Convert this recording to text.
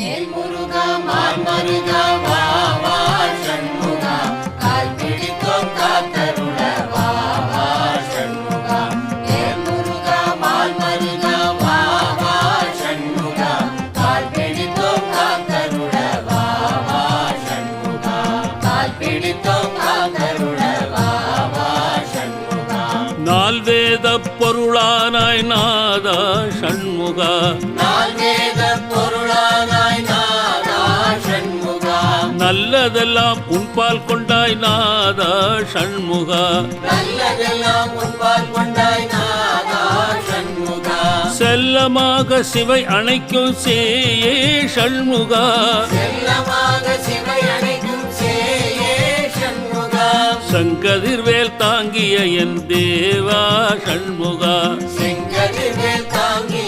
வேல் முருகா mall மருகா வா வா சண்முகா கால் பிடித்தோம் காத்தருள வா வா சண்முகா வேல் முருகா மால் மருகா வா வா சண்முகா கால் பிடித்தோம் காத்தருள வா வா சண்முகா கால் பிடித்தோம் காத்தருள வா வா சண்முகா நால்வேத பொருளானாய் நாதா சண்முகா நால்வேத பொருளானாய் நாதா சண்முகா நல்லதெல்லாம் உன்பால் கொண்டாய் நாதா சண்முகா நல்லதெல்லாம் உன்பால் கொண்டாய் நாதா சண்முகா செல்லமாக சிவை அணைக்கும் சேயே சண்முகா செல்லமாக சிவை அணைக்கும் சேயே சண்முகா சங்கதிர்வேல் தாங்கிய என் தேவா சண்முகா செங்கதிர்வேல் தாங்கிய